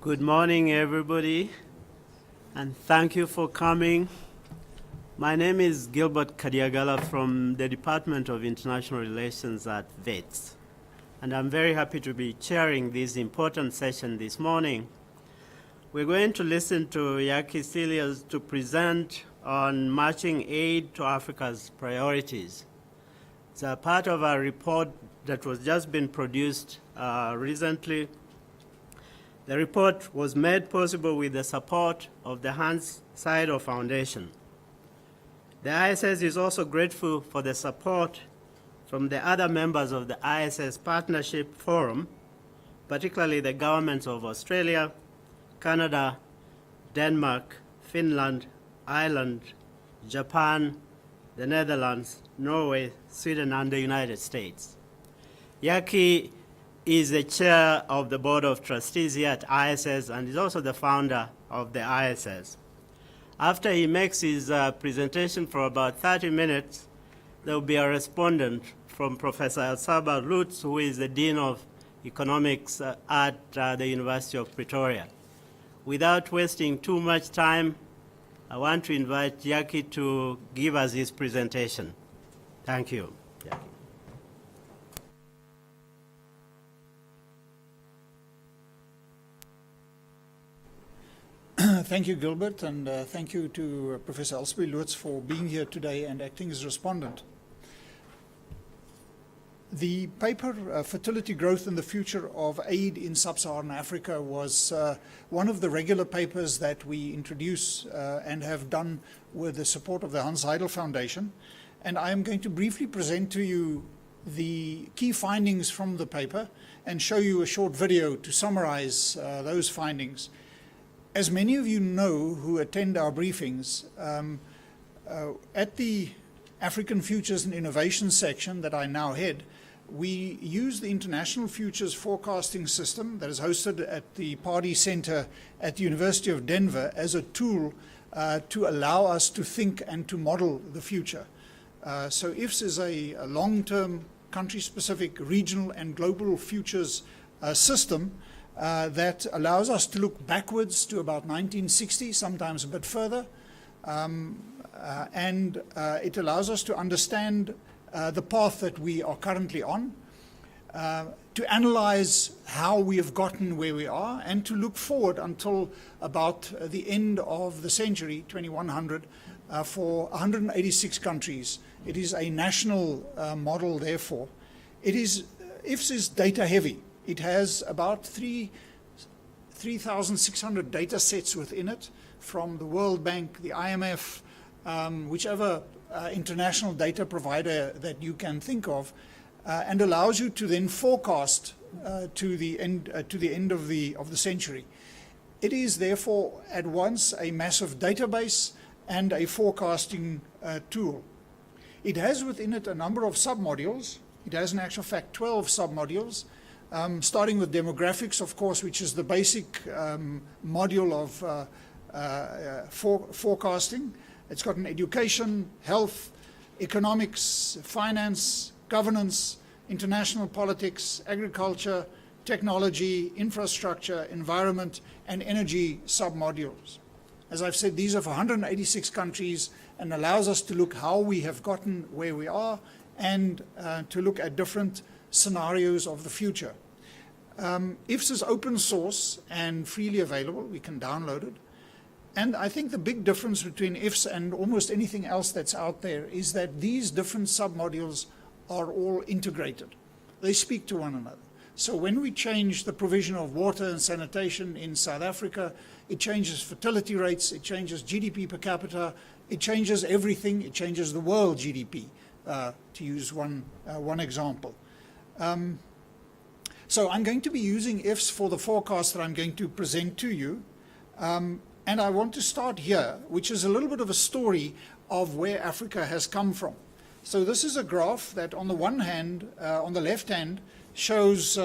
Good morning, everybody, and thank you for coming. My name is Gilbert Kadiagala from the Department of International Relations at WITS, and I'm very happy to be chairing this important session this morning. We're going to listen to Yaki Celias to present on matching aid to Africa's priorities. It's a part of a report that was just been produced recently. The report was made possible with the support of the Hans Seider Foundation. The ISS is also grateful for the support from the other members of the ISS Partnership Forum, particularly the governments of Australia, Canada, Denmark, Finland, Ireland, Japan, the Netherlands, Norway, Sweden, and the United States. Yaki is the chair of the Board of Trustees here at ISS and is also the founder of the ISS. After he makes his presentation for about 30 minutes, there will be a respondent from Professor Elsaba Lutz, who is the Dean of Economics at the University of Pretoria. Without wasting too much time, I want to invite Yaki to give us his presentation. Thank you, Yaki. Thank you, Gilbert, and thank you to Professor Elsaba Lutz for being here today and acting as respondent. The paper, Fertility, Growth and the Future of Aid in Sub-Saharan Africa, was one of the regular papers that we introduce and have done with the support of the Hans Seider Foundation. And I am going to briefly present to you the key findings from the paper and show you a short video to summarize those findings. As many of you know who attend our briefings, at the African Futures and Innovation section that I now head, we use the International Futures Forecasting System that is hosted at the Pardee Center at the University of Denver as a tool to allow us to think and to model the future. So IFS is a long-term, country-specific, regional and global futures system that allows us to look backwards to about 1960, sometimes a bit further, and it allows us to understand the path that we are currently on, to analyze how we have gotten where we are, and to look forward until about the end of the century, 2100, for 186 countries. It is a national model, therefore. IFS is data heavy. It has about 3,600 data sets within it from the World Bank, the IMF, whichever international data provider that you can think of, and allows you to then forecast to the end of the century. It is therefore at once a massive database and a forecasting tool. It has within it a number of submodules. It has in actual fact 12 submodules. Starting with demographics, of course, which is the basic module of forecasting. It's got an education, health, economics, finance, governance, international politics, agriculture, technology, infrastructure, environment, and energy submodules. As I've said, these are for 186 countries and allows us to look how we have gotten where we are and to look at different scenarios of the future. IFS is open source and freely available. We can download it. And I think the big difference between IFS and almost anything else that's out there is that these different submodules are all integrated. They speak to one another. So when we change the provision of water and sanitation in South Africa, it changes fertility rates, it changes GDP per capita, it changes everything, it changes the world GDP, to use one example. So I'm going to be using IFS for the forecast that I'm going to present to you. And I want to start here, which is a little bit of a story of where Africa has come from. So this is a graph that on the one hand, on the left hand, shows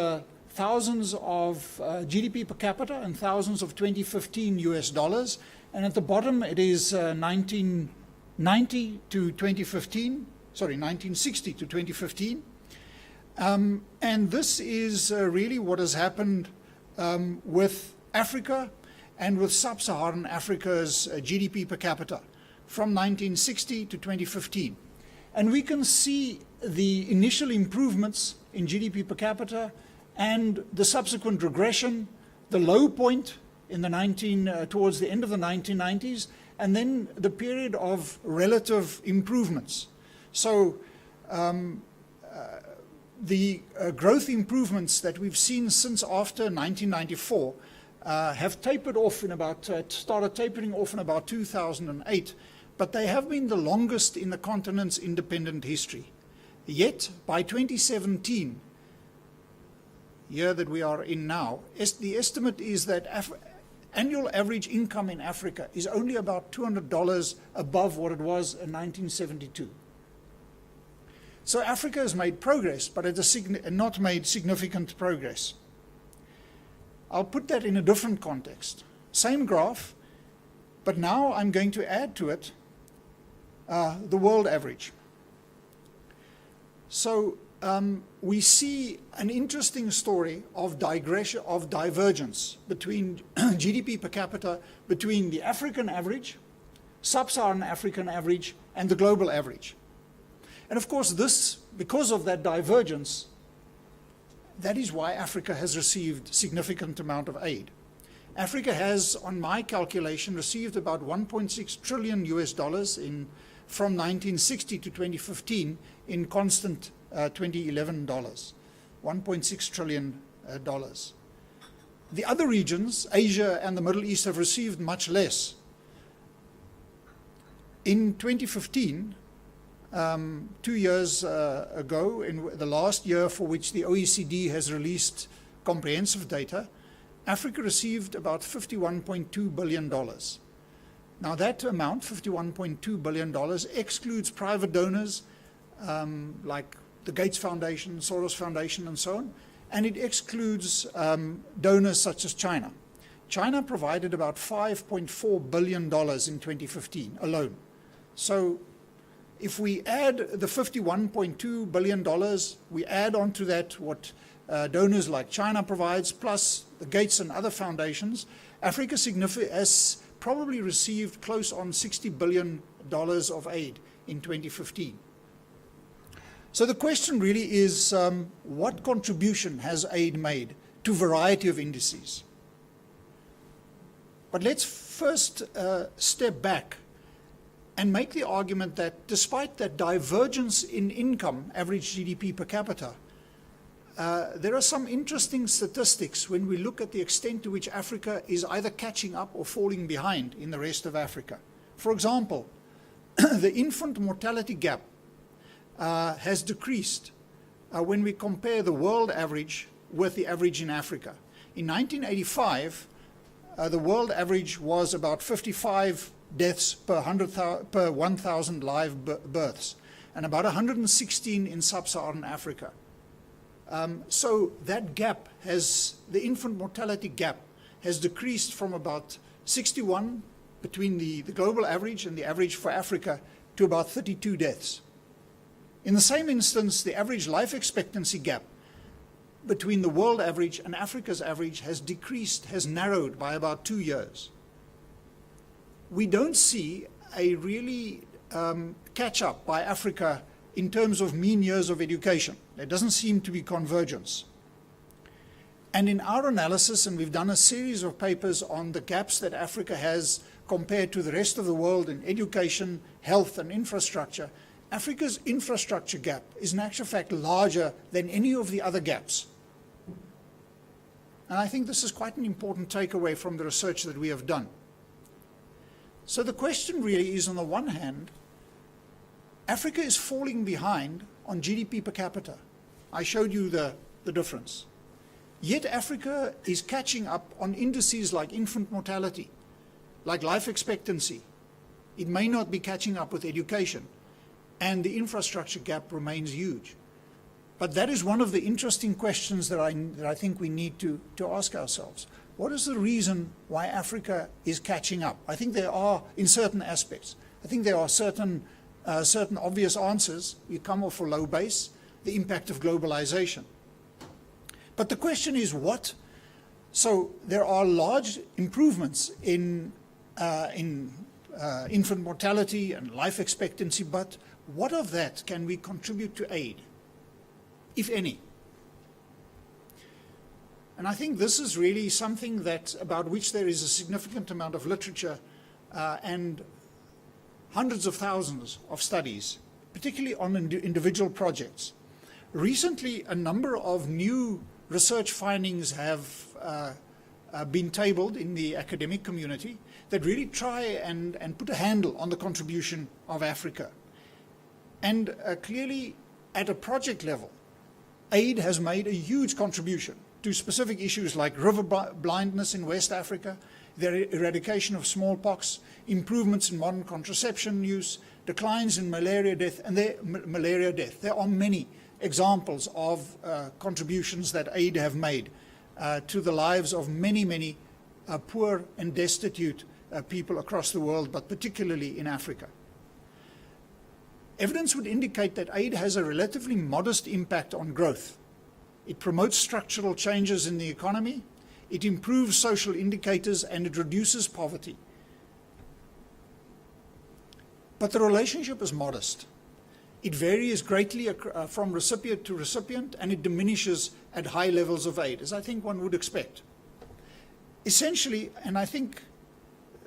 thousands of GDP per capita and thousands of 2015 US dollars. And at the bottom, it is 1990 to 2015, sorry, 1960 to 2015. And this is really what has happened with Africa and with Sub-Saharan Africa's GDP per capita from 1960 to 2015. And we can see the initial improvements in GDP per capita and the subsequent regression, the low point in the towards the end of the 1990s, and then the period of relative improvements. So the growth improvements that we've seen since after 1994 have tapered off in about, started tapering off in about 2008, but they have been the longest in the continent's independent history. Yet, by 2017, year that we are in now, the estimate is that annual average income in Africa is only about $200 above what it was in 1972. So Africa has made progress, but it has not made significant progress. I'll put that in a different context. Same graph, but now I'm going to add to it the world average. So we see an interesting story of digression, of divergence between GDP per capita between the African average, Sub-Saharan African average, and the global average. And of course, because of that divergence, that is why Africa has received significant amount of aid. Africa has, on my calculation, received about $1.6 trillion from 1960 to 2015 in constant 2011 dollars, $1.6 trillion. The other regions, Asia and the Middle East, have received much less. In 2015, 2 years ago, in the last year for which the OECD has released comprehensive data, Africa received about $51.2 billion. Now that amount, $51.2 billion, excludes private donors like the Gates Foundation, Soros Foundation, and so on, and it excludes donors such as China. China provided about $5.4 billion in 2015 alone. So if we add the $51.2 billion, we add onto that what donors like China provides, plus the Gates and other foundations, Africa has probably received close on $60 billion of aid in 2015. So the question really is, what contribution has aid made to a variety of indices? But let's first step back and make the argument that despite that divergence in income, average GDP per capita, there are some interesting statistics when we look at the extent to which Africa is either catching up or falling behind in the rest of Africa. For example, the infant mortality gap has decreased when we compare the world average with the average in Africa. In 1985, the world average was about 55 deaths per 1,000 live births, and about 116 in Sub-Saharan Africa. So that gap the infant mortality gap has decreased from about 61 between the global average and the average for Africa to about 32 deaths. In the same instance, the average life expectancy gap between the world average and Africa's average has decreased, has narrowed by about 2 years. We don't see a really catch-up by Africa in terms of mean years of education. There doesn't seem to be convergence. And in our analysis, and we've done a series of papers on the gaps that Africa has compared to the rest of the world in education, health, and infrastructure, Africa's infrastructure gap is in actual fact larger than any of the other gaps. And I think this is quite an important takeaway from the research that we have done. So the question really is, on the one hand, Africa is falling behind on GDP per capita. I showed you the difference. Yet Africa is catching up on indices like infant mortality, like life expectancy. It may not be catching up with education, and the infrastructure gap remains huge. But that is one of the interesting questions that I think we need to ask ourselves. What is the reason why Africa is catching up? I think there are, in certain aspects, I think there are certain obvious answers. You come off a low base, the impact of globalization. But the question is, what So there are large improvements in infant mortality and life expectancy, but what of that can we contribute to aid, if any? And I think this is really something that about which there is a significant amount of literature and hundreds of thousands of studies, particularly on individual projects. Recently, a number of new research findings have been tabled in the academic community that really try and put a handle on the contribution of Africa. And clearly, at a project level, aid has made a huge contribution to specific issues like river blindness in West Africa, the eradication of smallpox, improvements in modern contraception use, declines in malaria death, There are many examples of contributions that aid have made to the lives of many, many poor and destitute people across the world, but particularly in Africa. Evidence would indicate that aid has a relatively modest impact on growth. It promotes structural changes in the economy, it improves social indicators, and it reduces poverty. But the relationship is modest. It varies greatly from recipient to recipient, and it diminishes at high levels of aid, as I think one would expect. Essentially, and I think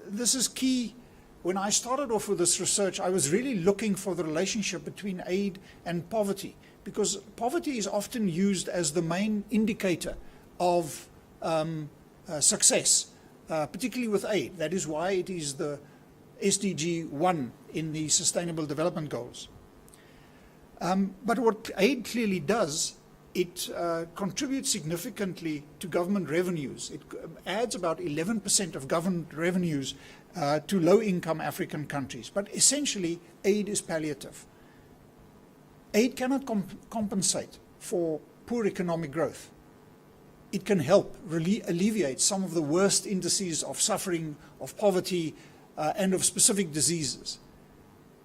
this is key, when I started off with this research, I was really looking for the relationship between aid and poverty, because poverty is often used as the main indicator of success, particularly with aid. That is why it is the SDG 1 in the Sustainable Development Goals. But what aid clearly does, it contributes significantly to government revenues. It adds about 11% of government revenues to low-income African countries. But essentially, aid is palliative. Aid cannot compensate for poor economic growth. It can help alleviate some of the worst indices of suffering, of poverty, and of specific diseases.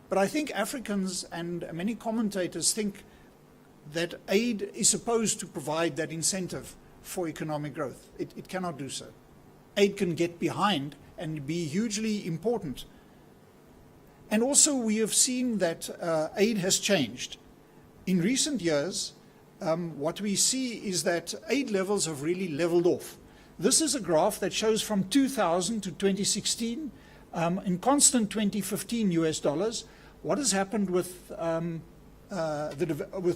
But I think Africans and many commentators think that aid is supposed to provide that incentive for economic growth. It cannot do so. Aid can get behind and be hugely important. And also we have seen that aid has changed. In recent years, what we see is that aid levels have really leveled off. This is a graph that shows from 2000 to 2016, in constant 2015 US dollars, what has happened with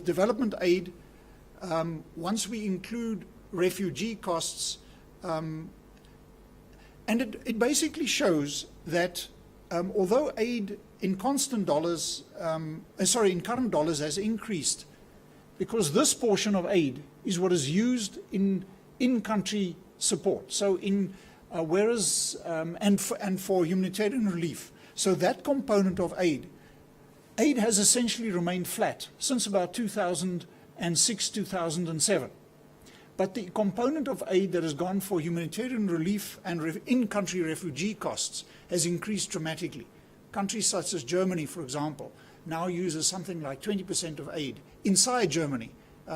development aid once we include refugee costs. And it basically shows that although aid in constant dollars, in current dollars has increased, because this portion of aid is what is used in in-country support. So and for humanitarian relief. So that component of aid has essentially remained flat since about 2006, 2007. But the component of aid that has gone for humanitarian relief and in-country refugee costs has increased dramatically. Countries such as Germany, for example, now uses something like 20% of aid inside Germany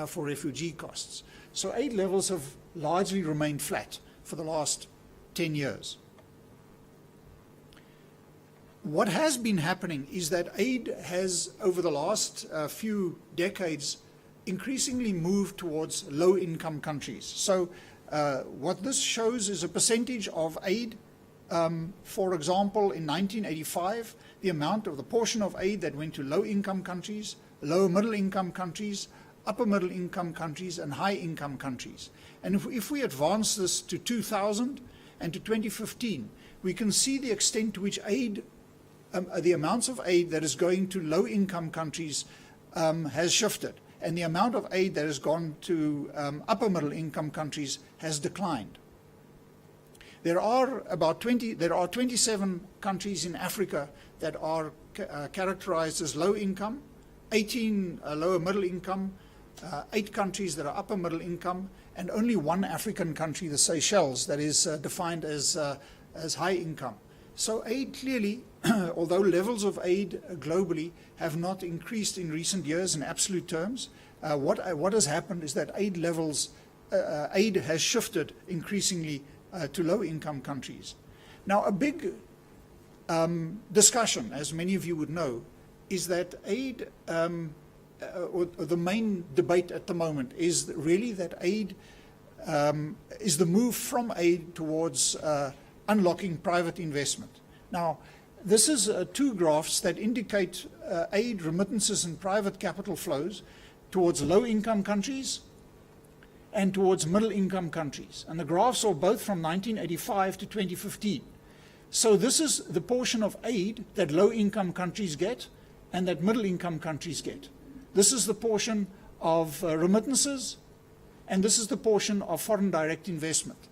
for refugee costs. So aid levels have largely remained flat for the last 10 years. What has been happening is that aid has, over the last few decades, increasingly moved towards low-income countries. So what this shows is a percentage of aid. For example, in 1985, the portion of aid that went to low-income countries, low middle-income countries, upper middle-income countries, and high-income countries. And if we advance this to 2000 and to 2015, we can see the extent to which aid, the amounts of aid that is going to low-income countries has shifted, and the amount of aid that has gone to upper middle-income countries has declined. There are 27 countries in Africa that are characterized as low income, 18 lower middle income, 8 countries that are upper middle income, and only one African country, the Seychelles, that is defined as high income. So aid clearly, although levels of aid globally have not increased in recent years in absolute terms, what has happened is that aid levels aid has shifted increasingly to low-income countries. Now, a big discussion, as many of you would know, is that aid, or the main debate at the moment is really that aid is the move from aid towards unlocking private investment. Now, this is two graphs that indicate aid, remittances, and private capital flows towards low-income countries and towards middle-income countries. And the graphs are both from 1985 to 2015. So this is the portion of aid that low-income countries get and that middle-income countries get. This is the portion of remittances, and this is the portion of foreign direct investment.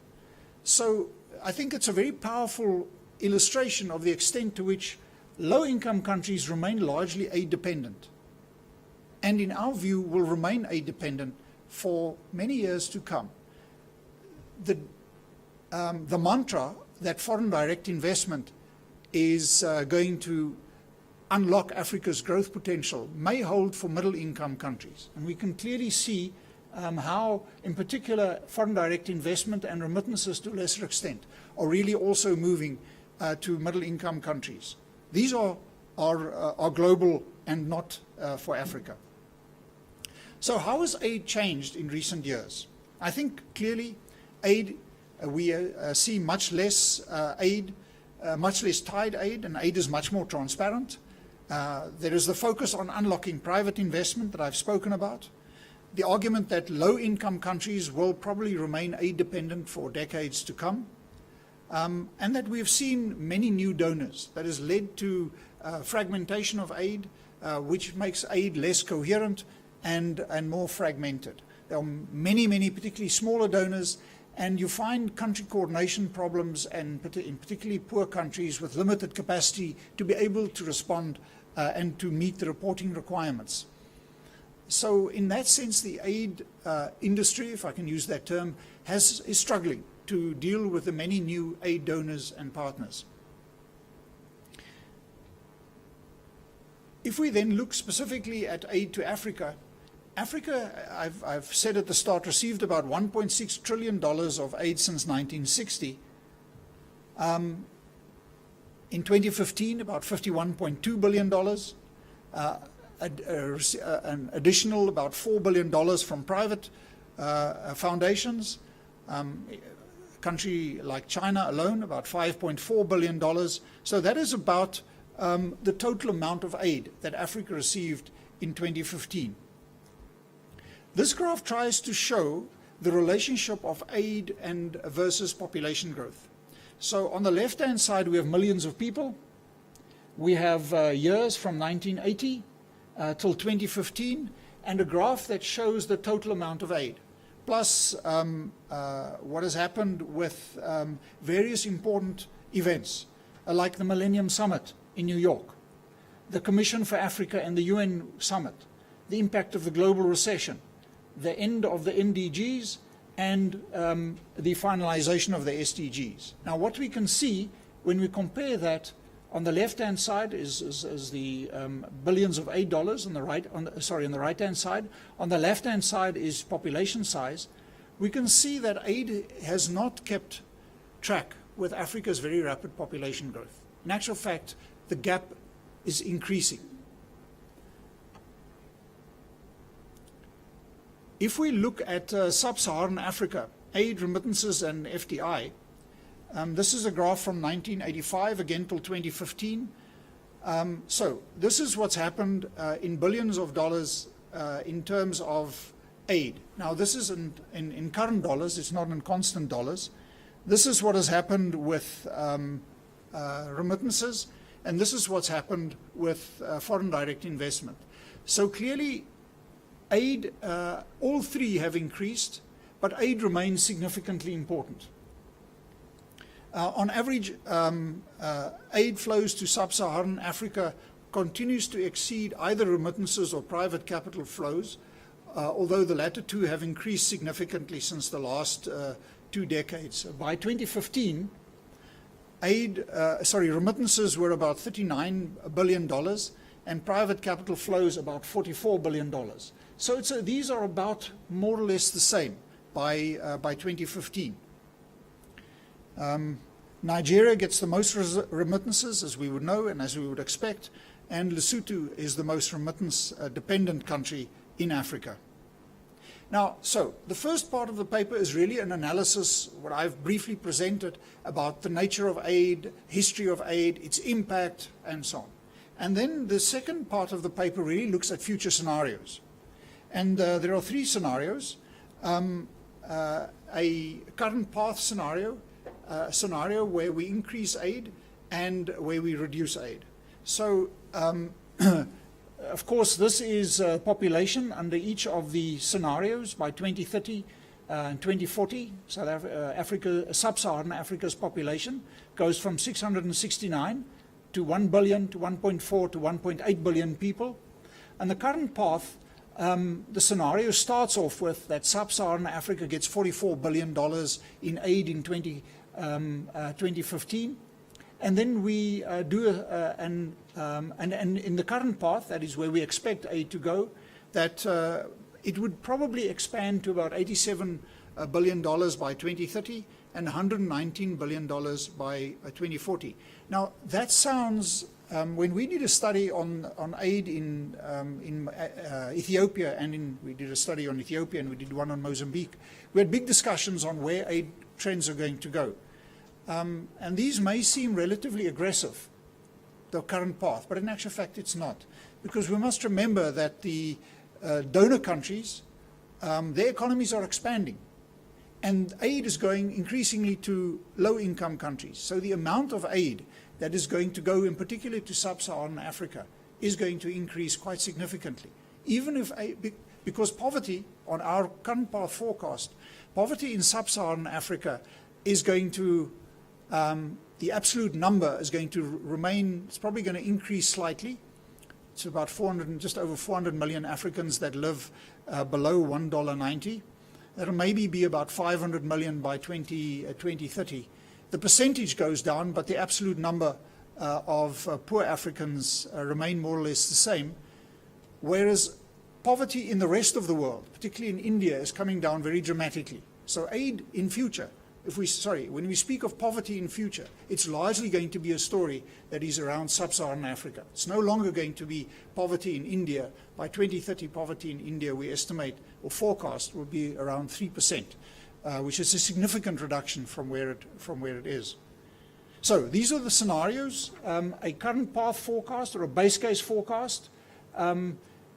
So I think it's a very powerful illustration of the extent to which low-income countries remain largely aid-dependent, and in our view will remain aid-dependent for many years to come. The mantra that foreign direct investment is going to unlock Africa's growth potential may hold for middle-income countries. And we can clearly see how, in particular, foreign direct investment and remittances to a lesser extent are really also moving to middle-income countries. These are global and not for Africa. So how has aid changed in recent years? I think clearly aid, we see much less aid, much less tied aid, and aid is much more transparent. There is the focus on unlocking private investment that I've spoken about. The argument that low-income countries will probably remain aid-dependent for decades to come. And that we've seen many new donors. That has led to fragmentation of aid, which makes aid less coherent and more fragmented. There are many, particularly smaller donors, and you find country coordination problems, and in particularly poor countries with limited capacity to be able to respond and to meet the reporting requirements. So in that sense, the aid industry, if I can use that term, is struggling to deal with the many new aid donors and partners. If we then look specifically at aid to Africa, Africa, I've said at the start, received about $1.6 trillion of aid since 1960. In 2015, about $51.2 billion. An additional about $4 billion from private foundations. A country like China alone, about $5.4 billion. So that is about the total amount of aid that Africa received in 2015. This graph tries to show the relationship of aid and versus population growth. So on the left-hand side, we have millions of people. We have years from 1980 till 2015, and a graph that shows the total amount of aid, plus what has happened with various important events, like the Millennium Summit in New York, the Commission for Africa and the UN Summit, the impact of the global recession, the end of the NDGs, and the finalization of the SDGs. Now, what we can see when we compare that, on the left-hand side is the billions of aid dollars. On the right-hand side. On the left-hand side is population size. We can see that aid has not kept track with Africa's very rapid population growth. In actual fact, the gap is increasing. If we look at Sub-Saharan Africa, aid, remittances, and FDI, this is a graph from 1985, again till 2015. So this is what's happened in billions of dollars in terms of aid. Now, this is in current dollars, it's not in constant dollars. This is what has happened with remittances, and this is what's happened with foreign direct investment. So clearly, aid, all three have increased, but aid remains significantly important. On average, aid flows to Sub-Saharan Africa continues to exceed either remittances or private capital flows, although the latter two have increased significantly since the last 2 decades. By 2015, remittances were about $39 billion, and private capital flows about $44 billion. So these are about more or less the same. by 2015. Nigeria gets the most remittances, as we would know and as we would expect, and Lesotho is the most remittance-dependent country in Africa. Now, so the first part of the paper is really an analysis, what I've briefly presented, about the nature of aid, history of aid, its impact, and so on. And then the second part of the paper really looks at future scenarios. And there are three scenarios. A current path scenario, a scenario where we increase aid and where we reduce aid. So, of course, this is population under each of the scenarios by 2030 and 2040. South Africa, Sub-Saharan Africa's population goes from 669 to 1 billion to 1.4 to 1.8 billion people. And the current path, the scenario starts off with that Sub-Saharan Africa gets $44 billion in aid in 2015. And then we do, and in the current path, that is where we expect aid to go, that it would probably expand to about $87 billion by 2030 and $119 billion by 2040. Now, that sounds, when we did a study on aid in Ethiopia, and we did a study on Ethiopia and we did one on Mozambique, we had big discussions on where aid trends are going to go. And these may seem relatively aggressive, the current path, but in actual fact it's not. Because we must remember that the donor countries, their economies are expanding. And aid is going increasingly to low-income countries. So the amount of aid that is going to go, in particular to Sub-Saharan Africa, is going to increase quite significantly. Even if, because poverty, on our current path forecast, poverty in Sub-Saharan Africa is going to, the absolute number is going to remain, it's probably going to increase slightly. It's about 400, just over 400 million Africans that live below $1.90. That'll maybe be about 500 million by 2030. The percentage goes down, but the absolute number of poor Africans remain more or less the same. Whereas poverty in the rest of the world, particularly in India, is coming down very dramatically. So aid in future, when we speak of poverty in future, it's largely going to be a story that is around Sub-Saharan Africa. It's no longer going to be poverty in India. By 2030, poverty in India, we estimate or forecast, will be around 3%, which is a significant reduction from where it is. So these are the scenarios, a current path forecast or a base case forecast,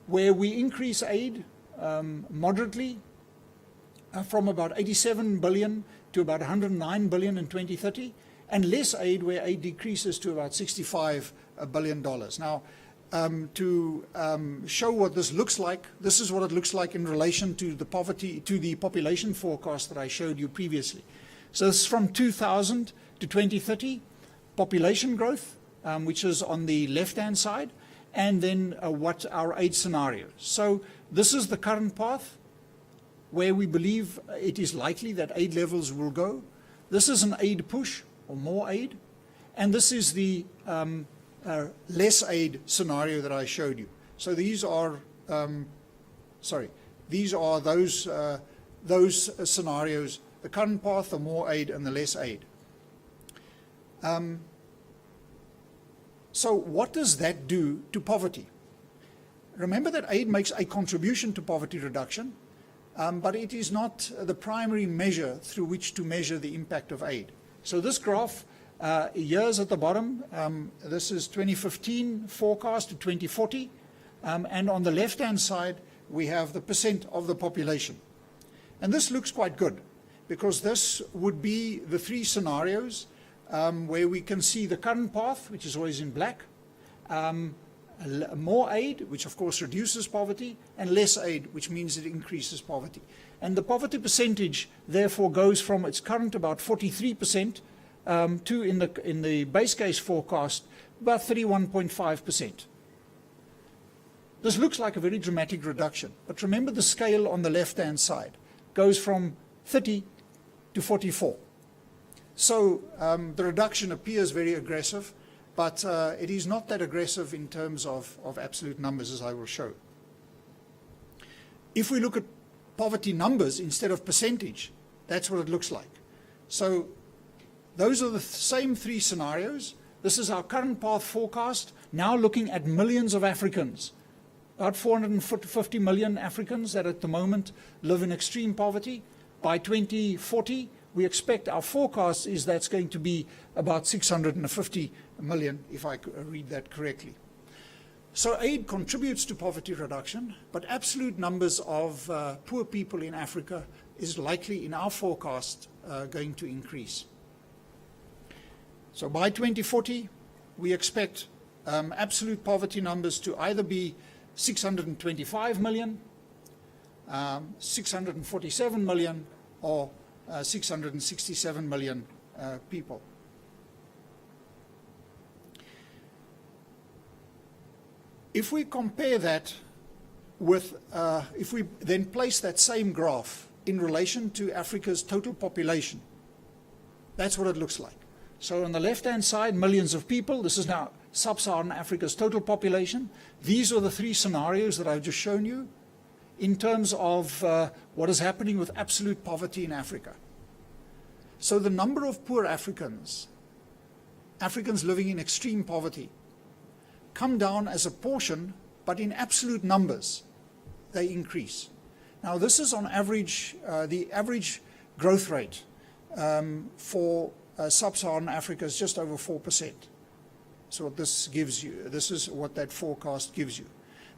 where we increase aid moderately from about 87 billion to about 109 billion in 2030, and less aid where aid decreases to about $65 billion. Now, to show what this looks like, this is what it looks like in relation to the population forecast that I showed you previously. So this is from 2000 to 2030, population growth, which is on the left-hand side, and then what our aid scenarios. So this is the current path, where we believe it is likely that aid levels will go. This is an aid push, or more aid. And this is the less aid scenario that I showed you. So these are, those scenarios, the current path, the more aid, and the less aid. So what does that do to poverty? Remember that aid makes a contribution to poverty reduction, but it is not the primary measure through which to measure the impact of aid. So this graph, years at the bottom, this is 2015 forecast to 2040, and on the left-hand side we have the percent of the population. And this looks quite good, because this would be the three scenarios where we can see the current path, which is always in black, more aid, which of course reduces poverty, and less aid, which means it increases poverty. And the poverty percentage therefore goes from its current about 43% to, in the base case forecast, about 31.5%. This looks like a very dramatic reduction, but remember the scale on the left-hand side goes from 30 to 44. So the reduction appears very aggressive, but it is not that aggressive in terms of absolute numbers, as I will show. If we look at poverty numbers instead of percentage, that's what it looks like. So those are the same three scenarios. This is our current path forecast, now looking at millions of Africans, about 450 million Africans that at the moment live in extreme poverty. By 2040, we expect, our forecast is that's going to be about 650 million, if I read that correctly. So aid contributes to poverty reduction, but absolute numbers of poor people in Africa is likely, in our forecast, going to increase. So by 2040, we expect absolute poverty numbers to either be 625 million, 647 million, or 667 million people. If we compare that with, if we then place that same graph in relation to Africa's total population, that's what it looks like. So on the left-hand side, millions of people. This is now Sub-Saharan Africa's total population. These are the three scenarios that I've just shown you in terms of what is happening with absolute poverty in Africa. So the number of poor Africans, Africans living in extreme poverty, come down as a portion, but in absolute numbers, they increase. Now this is on average, the average growth rate for Sub-Saharan Africa is just over 4%. So what this gives you, this is what that forecast gives you.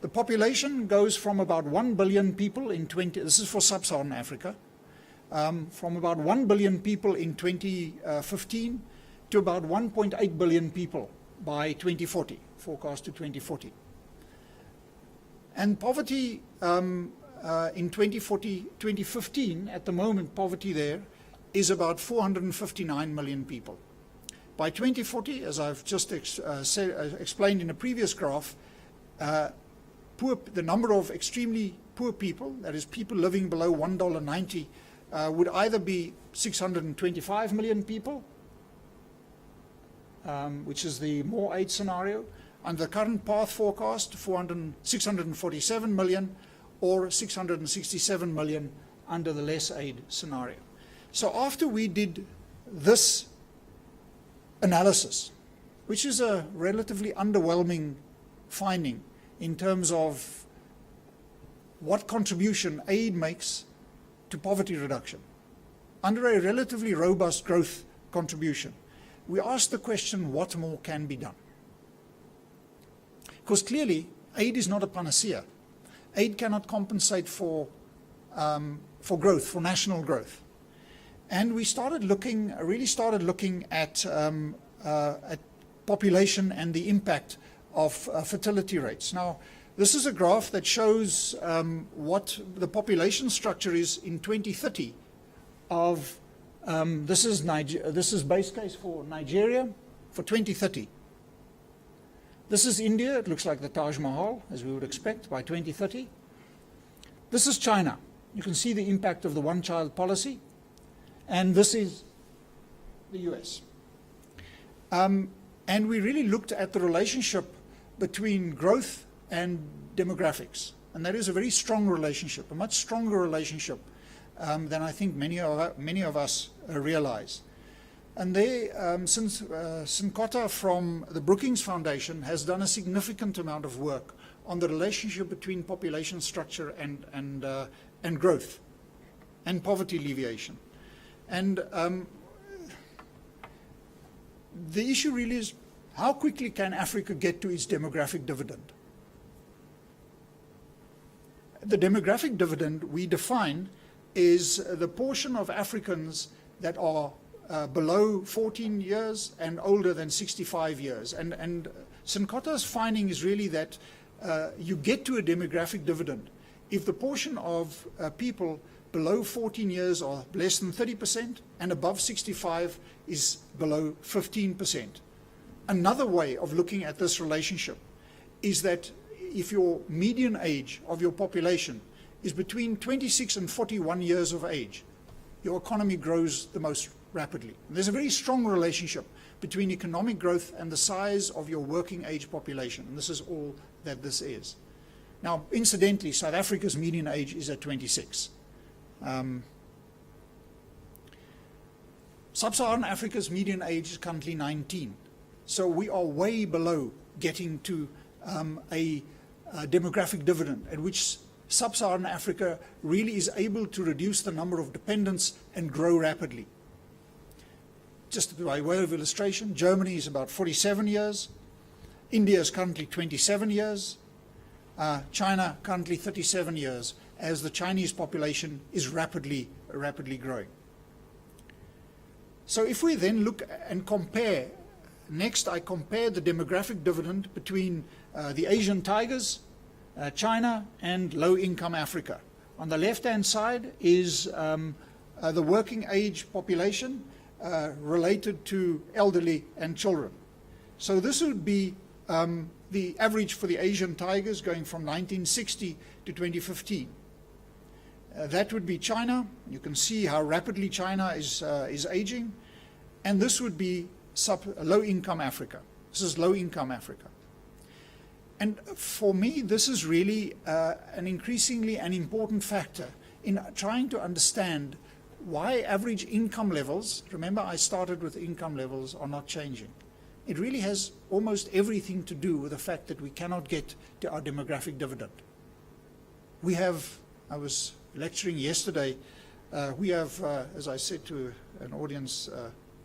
The population goes from about 1 billion people in this is for Sub-Saharan Africa, from about 1 billion people in 2015 to about 1.8 billion people by 2040, forecast to 2040. And poverty in 2015, at the moment, poverty there is about 459 million people. By 2040, as I've just explained in a previous graph, the number of extremely poor people, that is people living below $1.90, would either be 625 million people, which is the more aid scenario, and the current path forecast, 647 million, or 667 million under the less aid scenario. So after we did this analysis, which is a relatively underwhelming finding in terms of what contribution aid makes to poverty reduction, under a relatively robust growth contribution, we asked the question, what more can be done? Because clearly, aid is not a panacea. Aid cannot compensate for growth, for national growth. And we started looking, really started looking at population and the impact of fertility rates. Now, this is a graph that shows what the population structure is in 2030 of, this is base case for Nigeria for 2030. This is India. It looks like the Taj Mahal, as we would expect, by 2030. This is China. You can see the impact of the one-child policy. And this is the US. And we really looked at the relationship between growth and demographics. And that is a very strong relationship, a much stronger relationship than I think many of us realize. And there, Sinkota from the Brookings Foundation has done a significant amount of work on the relationship between population structure and growth and poverty alleviation. And the issue really is, how quickly can Africa get to its demographic dividend? The demographic dividend we define is the portion of Africans that are below 14 years and older than 65 years. And Sinkota's finding is really that you get to a demographic dividend if the portion of people below 14 years are less than 30% and above 65 is below 15%. Another way of looking at this relationship is that if your median age of your population is between 26 and 41 years of age, your economy grows the most rapidly. And there's a very strong relationship between economic growth and the size of your working age population. And this is all that this is. Now, incidentally, South Africa's median age is at 26. Sub-Saharan Africa's median age is currently 19. So we are way below getting to a demographic dividend at which Sub-Saharan Africa really is able to reduce the number of dependents and grow rapidly. Just by way of illustration, Germany is about 47 years, India is currently 27 years, China currently 37 years, as the Chinese population is rapidly growing. So if we then look and compare, next I compare the demographic dividend between the Asian tigers, China, and low-income Africa. On the left-hand side is the working age population related to elderly and children. So this would be the average for the Asian tigers going from 1960 to 2015. That would be China. You can see how rapidly China is aging. And this would be low-income Africa. This is low-income Africa. And for me, this is really an increasingly an important factor in trying to understand why average income levels, remember I started with income levels, are not changing. It really has almost everything to do with the fact that we cannot get to our demographic dividend. We have, I was lecturing yesterday, we have, as I said to an audience,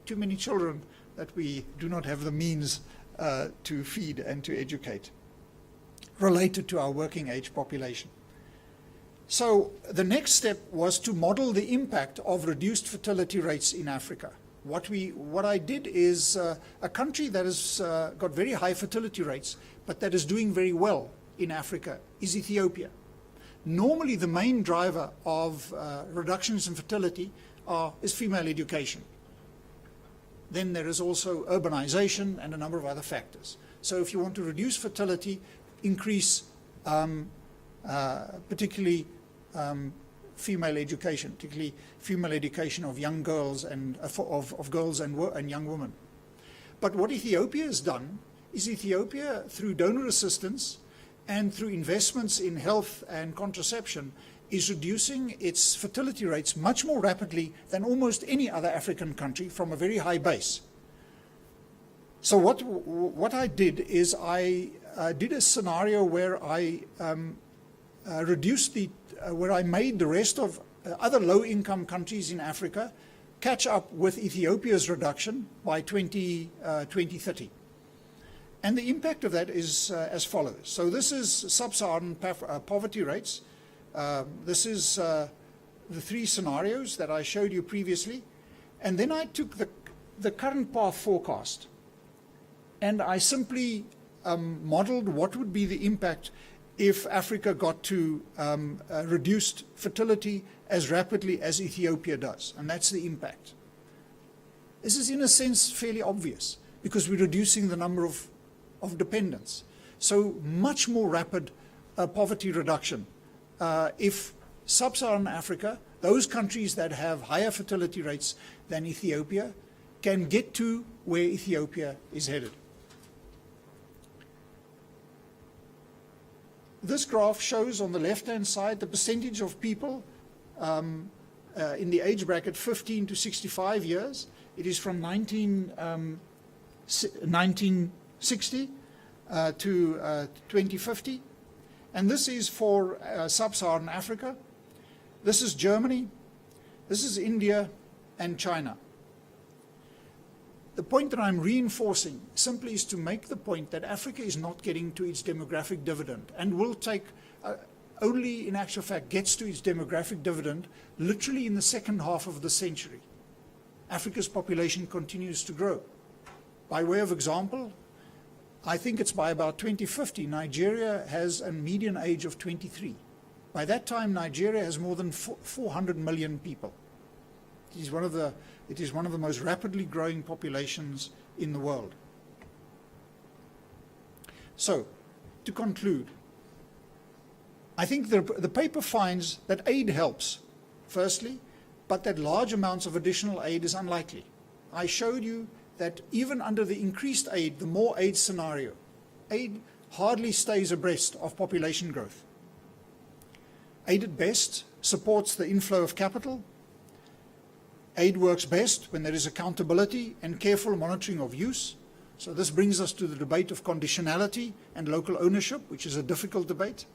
too many children that we do not have the means to feed and to educate, related to our working age population. So the next step was to model the impact of reduced fertility rates in Africa. What I did is a country that has got very high fertility rates, but that is doing very well in Africa, is Ethiopia. Normally the main driver of reductions in fertility is female education. Then there is also urbanization and a number of other factors. So if you want to reduce fertility, increase particularly female education, particularly female education of young girls and of girls and young women. But what Ethiopia has done is Ethiopia, through donor assistance and through investments in health and contraception, is reducing its fertility rates much more rapidly than almost any other African country from a very high base. So what I did is I did a scenario where I where I made the rest of other low-income countries in Africa catch up with Ethiopia's reduction by 2030. And the impact of that is as follows. So this is sub-Saharan poverty rates. This is the three scenarios that I showed you previously. And then I took the current path forecast and I simply modeled what would be the impact if Africa got to reduced fertility as rapidly as Ethiopia does. And that's the impact. This is in a sense fairly obvious because we're reducing the number of dependents. So much more rapid poverty reduction if sub-Saharan Africa, those countries that have higher fertility rates than Ethiopia, can get to where Ethiopia is headed. This graph shows on the left-hand side the percentage of people in the age bracket 15 to 65 years. It is from 1960 to 2050. And this is for sub-Saharan Africa. This is Germany. This is India and China. The point that I'm reinforcing simply is to make the point that Africa is not getting to its demographic dividend and will take, only in actual fact gets to its demographic dividend literally in the second half of the century. Africa's population continues to grow. By way of example, I think it's by about 2050, Nigeria has a median age of 23. By that time, Nigeria has more than 400 million people. It is one of the most rapidly growing populations in the world. So, to conclude, I think the paper finds that aid helps, firstly, but that large amounts of additional aid is unlikely. I showed you that even under the increased aid, the more aid scenario, aid hardly stays abreast of population growth. Aid at best supports the inflow of capital. Aid works best when there is accountability and careful monitoring of use. So this brings us to the debate of conditionality and local ownership, which is a difficult debate.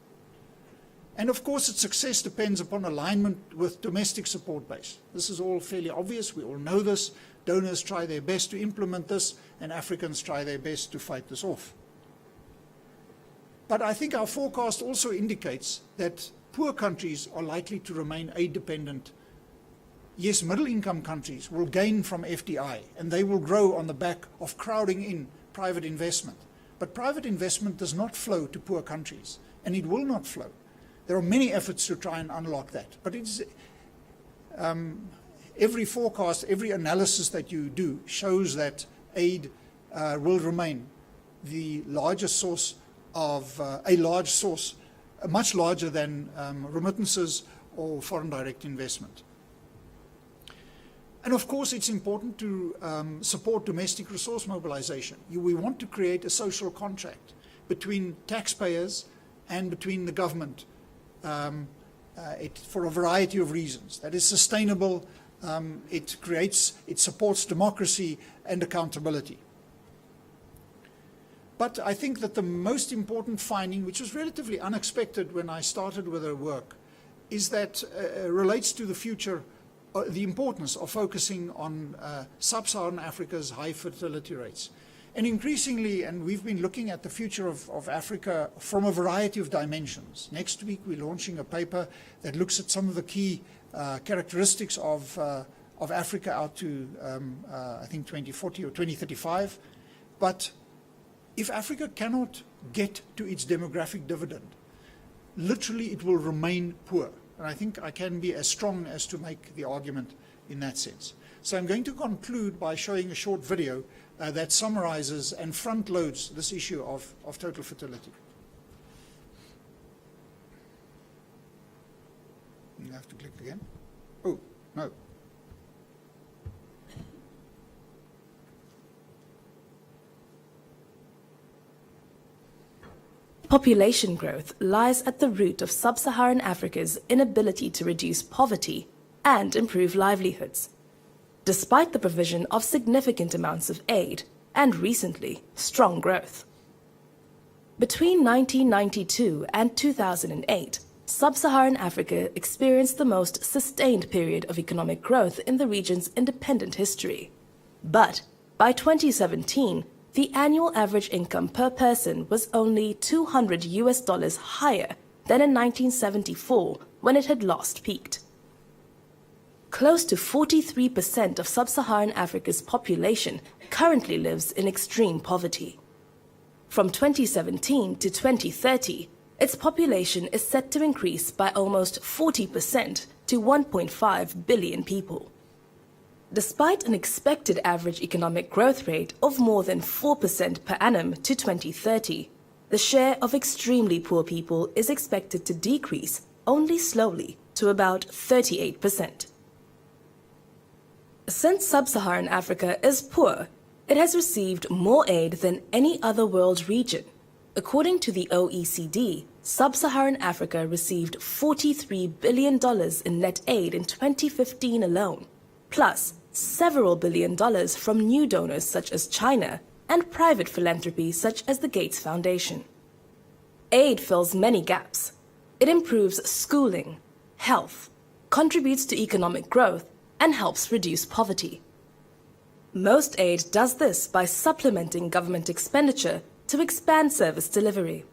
And of course, its success depends upon alignment with domestic support base. This is all fairly obvious. We all know this. Donors try their best to implement this, and Africans try their best to fight this off. But I think our forecast also indicates that poor countries are likely to remain aid dependent. Yes, middle-income countries will gain from FDI, and they will grow on the back of crowding in private investment. But private investment does not flow to poor countries, and it will not flow. There are many efforts to try and unlock that. But it's, every forecast, every analysis that you do shows that aid will remain the largest source of a large source, much larger than remittances or foreign direct investment. And of course, it's important to support domestic resource mobilization. We want to create a social contract between taxpayers and between the government for a variety of reasons. That is sustainable, it supports democracy and accountability. But I think that the most important finding, which was relatively unexpected when I started with our work, is that relates to the future, the importance of focusing on Sub-Saharan Africa's high fertility rates. And increasingly, and we've been looking at the future of Africa from a variety of dimensions. Next week, we're launching a paper that looks at some of the key characteristics of Africa out to, I think, 2040 or 2035. But if Africa cannot get to its demographic dividend, literally it will remain poor. And I think I can be as strong as to make the argument in that sense. So I'm going to conclude by showing a short video that summarizes and front loads this issue of total fertility. You have to click again. Oh, no. Population growth lies at the root of Sub-Saharan Africa's inability to reduce poverty and improve livelihoods, despite the provision of significant amounts of aid and, recently, strong growth. Between 1992 and 2008, Sub-Saharan Africa experienced the most sustained period of economic growth in the region's independent history. But by 2017, the annual average income per person was only $200 higher than in 1974, when it had last peaked. Close to 43% of Sub-Saharan Africa's population currently lives in extreme poverty. From 2017 to 2030, its population is set to increase by almost 40% to 1.5 billion people. Despite an expected average economic growth rate of more than 4% per annum to 2030, the share of extremely poor people is expected to decrease only slowly to about 38%. Since Sub-Saharan Africa is poor, it has received more aid than any other world region. According to the OECD, Sub-Saharan Africa received $43 billion in net aid in 2015 alone, plus several $billion from new donors such as China and private philanthropy such as the Gates Foundation. Aid fills many gaps. It improves schooling, health, contributes to economic growth, and helps reduce poverty. Most aid does this by supplementing government expenditure to expand service delivery.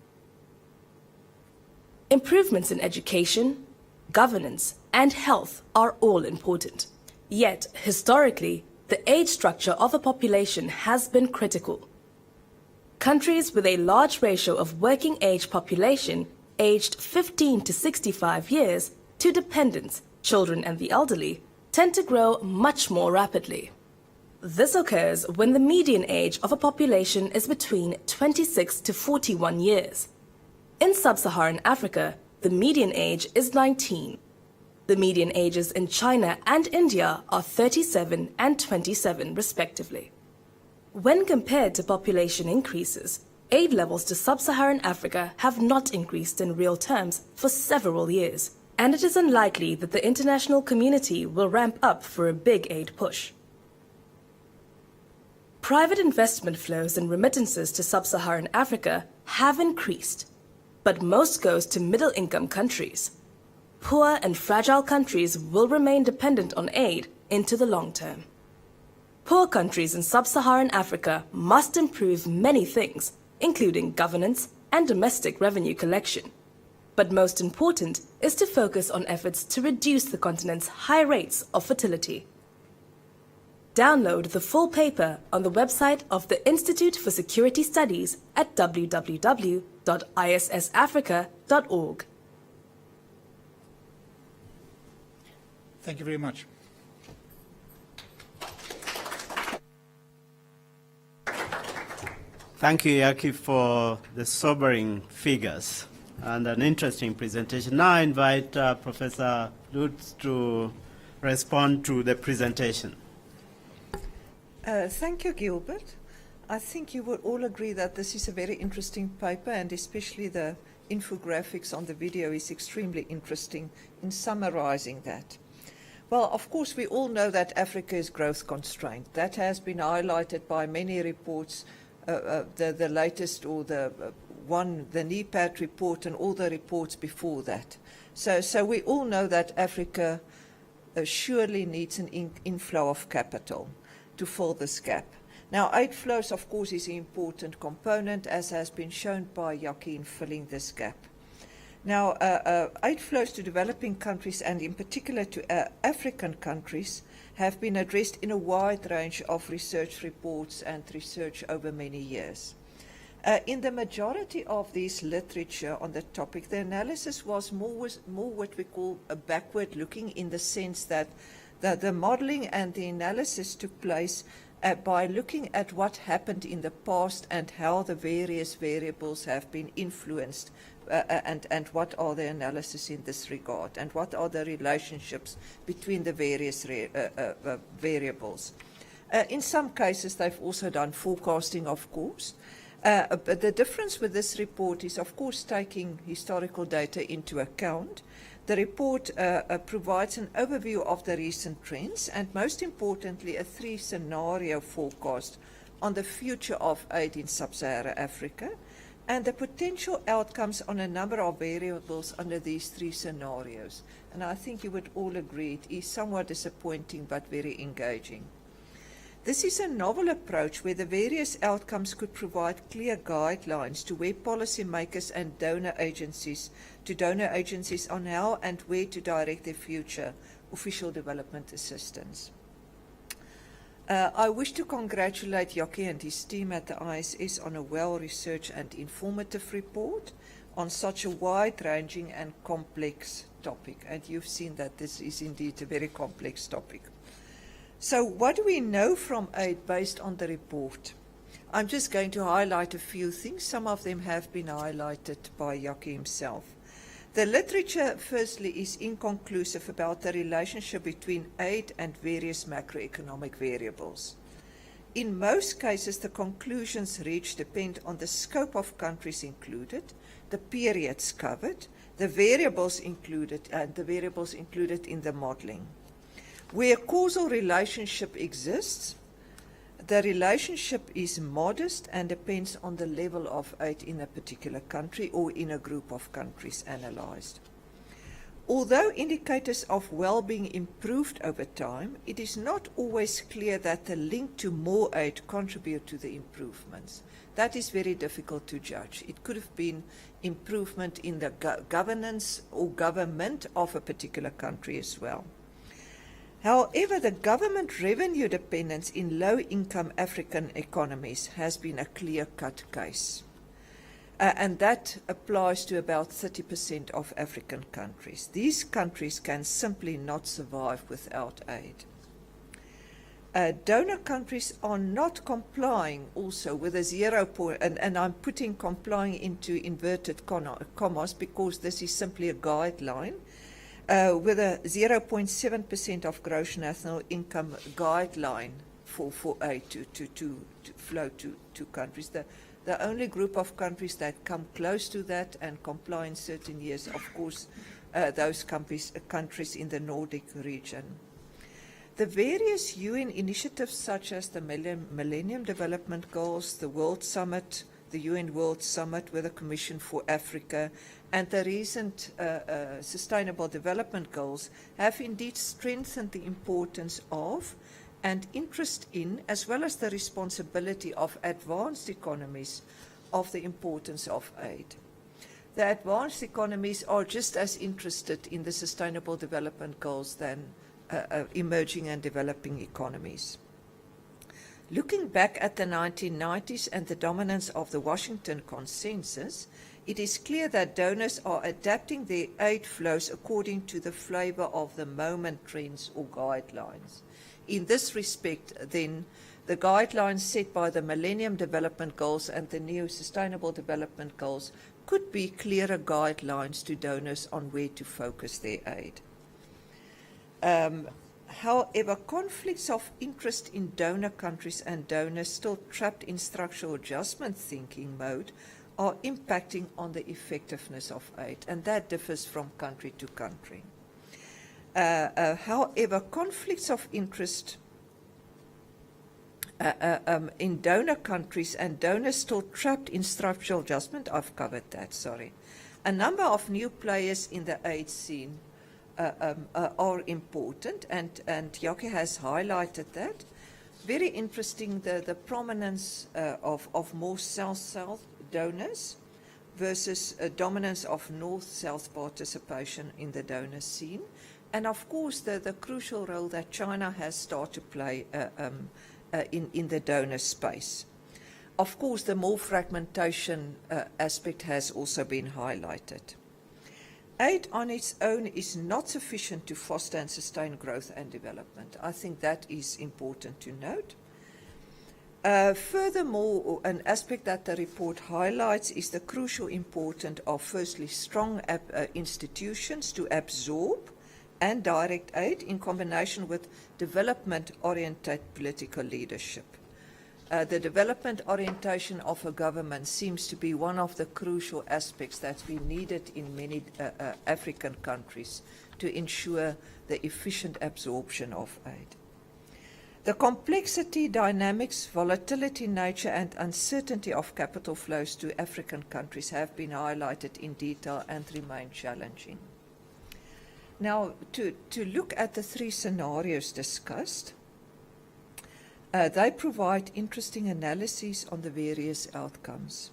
Improvements in education, governance, and health are all important. Yet, historically, the age structure of a population has been critical. Countries with a large ratio of working age population aged 15 to 65 years to dependents, children and the elderly, tend to grow much more rapidly. This occurs when the median age of a population is between 26 to 41 years. In Sub-Saharan Africa, the median age is 19. The median ages in China and India are 37 and 27 respectively. When compared to population increases, aid levels to Sub-Saharan Africa have not increased in real terms for several years, and it is unlikely that the international community will ramp up for a big aid push. Private investment flows and remittances to Sub-Saharan Africa have increased, but most goes to middle-income countries. Poor and fragile countries will remain dependent on aid into the long term. Poor countries in Sub-Saharan Africa must improve many things, including governance and domestic revenue collection. But most important is to focus on efforts to reduce the continent's high rates of fertility. Download the full paper on the website of the Institute for Security Studies at www.issafrica.org. Thank you very much. Thank you, Yaki, for the sobering figures and an interesting presentation. Now I invite Professor Lutz to respond to the presentation. Thank you, Gilbert. I think you would all agree that this is a very interesting paper, and especially the infographics on the video is extremely interesting in summarizing that. Well, of course, we all know that Africa is growth constrained. That has been highlighted by many reports, the latest or the NEPAD report and all the reports before that. So we all know that Africa surely needs an inflow of capital to fill this gap. Now, aid flows, of course, is an important component, as has been shown by Yaki in filling this gap. Now, aid flows to developing countries, and in particular to African countries, have been addressed in a wide range of research reports and research over many years. In the majority of this literature on the topic, the analysis was more what we call a backward-looking, in the sense that the modeling and the analysis took place by looking at what happened in the past and how the various variables have been influenced, and what are the analysis in this regard, and what are the relationships between the various variables. In some cases, they've also done forecasting, of course. But the difference with this report is, of course, taking historical data into account. The report provides an overview of the recent trends and, most importantly, a 3-scenario forecast on the future of aid in Sub-Saharan Africa and the potential outcomes on a number of variables under these 3 scenarios. And I think you would all agree it is somewhat disappointing but very engaging. This is a novel approach where the various outcomes could provide clear guidelines to where policymakers and donor agencies on how and where to direct their future official development assistance. I wish to congratulate Yaki and his team at the ISS on a well-researched and informative report on such a wide-ranging and complex topic. And you've seen that this is indeed a very complex topic. So what do we know from aid based on the report? I'm just going to highlight a few things. Some of them have been highlighted by Yaki himself. The literature, firstly, is inconclusive about the relationship between aid and various macroeconomic variables. In most cases, the conclusions reached depend on the scope of countries included, the periods covered, the variables included, and the variables included in the modeling. Where a causal relationship exists, the relationship is modest and depends on the level of aid in a particular country or in a group of countries analyzed. Although indicators of well-being improved over time, it is not always clear that the link to more aid contribute to the improvements. That is very difficult to judge. It could have been improvement in the governance or government of a particular country as well. However, the government revenue dependence in low-income African economies has been a clear-cut case. And that applies to about 30% of African countries. These countries can simply not survive without aid. Donor countries are not complying also with a 0 point, and I'm putting complying into inverted commas because this is simply a guideline, with a 0.7% of gross national income guideline for aid to flow to countries. The only group of countries that come close to that and comply in certain years, of course, those countries in the Nordic region. The various UN initiatives such as the Millennium Development Goals, the World Summit, the UN World Summit with the Commission for Africa, and the recent Sustainable Development Goals have indeed strengthened the importance of and interest in, as well as the responsibility of advanced economies of the importance of aid. The advanced economies are just as interested in the Sustainable Development Goals than emerging and developing economies. Looking back at the 1990s and the dominance of the Washington Consensus, it is clear that donors are adapting their aid flows according to the flavor of the moment trends or guidelines. In this respect, then, the guidelines set by the Millennium Development Goals and the new Sustainable Development Goals could be clearer guidelines to donors on where to focus their aid. However, conflicts of interest in donor countries and donors still trapped in structural adjustment thinking mode are impacting on the effectiveness of aid, and that differs from country to country. However, conflicts of interest in donor countries and donors still trapped in structural adjustment, I've covered that, sorry. A number of new players in the aid scene are important, and Yaki has highlighted that. Very interesting, the prominence of more South-South donors versus a dominance of North-South participation in the donor scene. And of course, the crucial role that China has started to play in the donor space. Of course, the more fragmentation aspect has also been highlighted. Aid on its own is not sufficient to foster and sustain growth and development. I think that is important to note. Furthermore, an aspect that the report highlights is the crucial importance of, firstly, strong institutions to absorb and direct aid in combination with development-oriented political leadership. The development orientation of a government seems to be one of the crucial aspects that's been needed in many African countries to ensure the efficient absorption of aid. The complexity, dynamics, volatility, nature, and uncertainty of capital flows to African countries have been highlighted in detail and remain challenging. Now, to look at the three scenarios discussed, they provide interesting analyses on the various outcomes.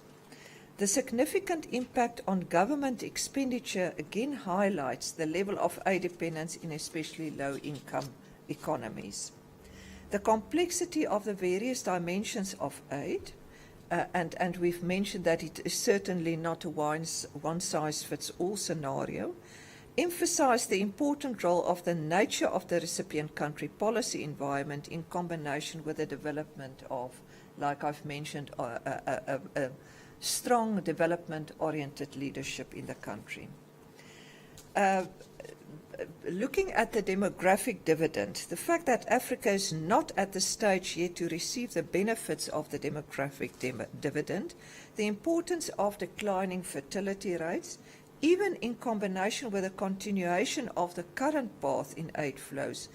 The significant impact on government expenditure again highlights the level of aid dependence in especially low-income economies. The complexity of the various dimensions of aid, and we've mentioned that it is certainly not a one-size-fits-all scenario, emphasize the important role of the nature of the recipient country policy environment in combination with the development of, like I've mentioned, a strong development-oriented leadership in the country. Looking at the demographic dividend, the fact that Africa is not at the stage yet to receive the benefits of the demographic dividend, the importance of declining fertility rates, even in combination with a continuation of the current path in aid flows,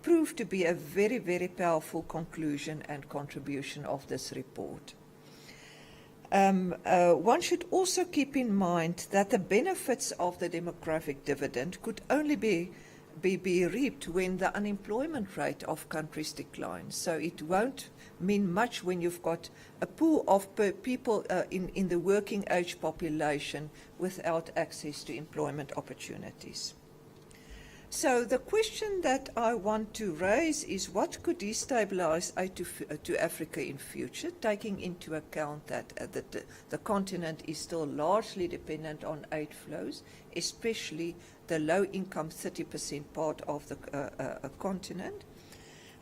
proved to be a very, very powerful conclusion and contribution of this report. One should also keep in mind that the benefits of the demographic dividend could only be reaped when the unemployment rate of countries declines. So it won't mean much when you've got a pool of people in the working age population without access to employment opportunities. So the question that I want to raise is what could destabilize aid to Africa in future, taking into account that the continent is still largely dependent on aid flows, especially the low-income 30% part of the continent.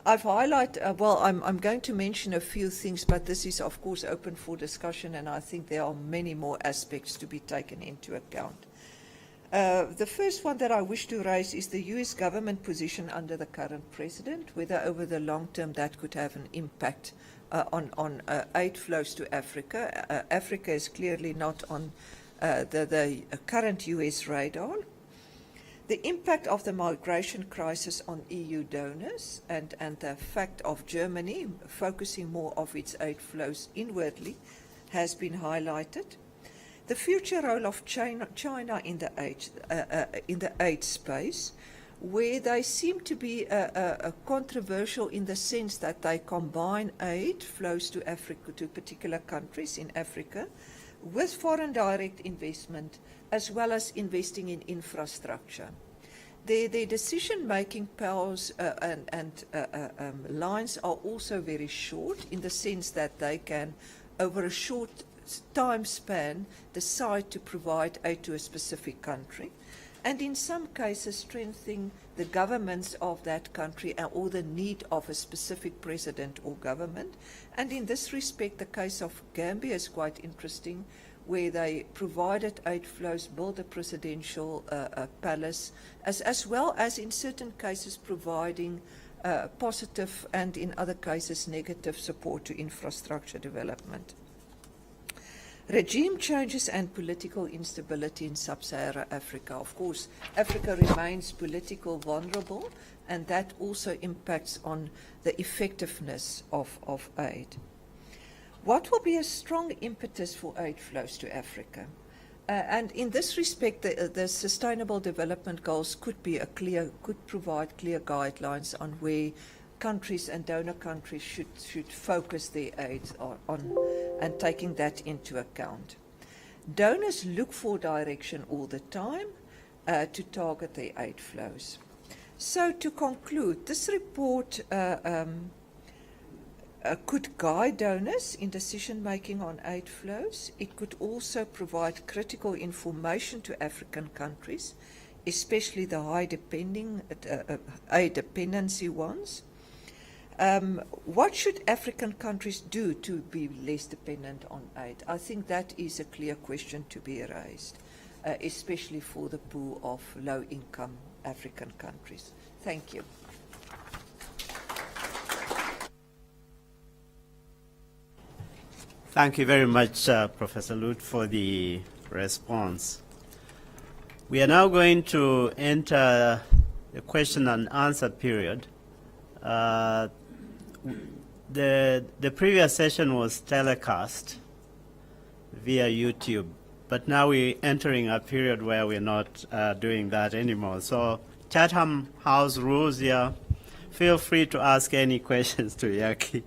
I've highlighted, I'm going to mention a few things, but this is, of course, open for discussion, and I think there are many more aspects to be taken into account. The first one that I wish to raise is the US government position under the current president, whether over the long term that could have an impact on aid flows to Africa. Africa is clearly not on the current US radar. The impact of the migration crisis on EU donors and the fact of Germany focusing more of its aid flows inwardly has been highlighted. The future role of China in the aid space, where they seem to be controversial in the sense that they combine aid flows to Africa, to particular countries in Africa, with foreign direct investment, as well as investing in infrastructure. Their decision-making powers and lines are also very short, in the sense that they can, over a short time span, decide to provide aid to a specific country, and in some cases strengthening the governments of that country or the need of a specific president or government. And in this respect, the case of Gambia is quite interesting, where they provided aid flows, built a presidential palace, as well as in certain cases providing positive and in other cases negative support to infrastructure development. Regime changes and political instability in Sub-Saharan Africa. Of course, Africa remains politically vulnerable, and that also impacts on the effectiveness of aid. What will be a strong impetus for aid flows to Africa? And in this respect, the Sustainable Development Goals could provide clear guidelines on where countries and donor countries should focus their aid on and taking that into account. Donors look for direction all the time to target their aid flows. So to conclude, this report could guide donors in decision-making on aid flows. It could also provide critical information to African countries, especially the high aid dependency ones. What should African countries do to be less dependent on aid? I think that is a clear question to be raised, especially for the pool of low-income African countries. Thank you. Thank you very much, Professor Lut, for the response. We are now going to enter the question and answer period. The previous session was telecast via YouTube, but now we're entering a period where we're not doing that anymore. So Chatham House rules here. Feel free to ask any questions to Yaki.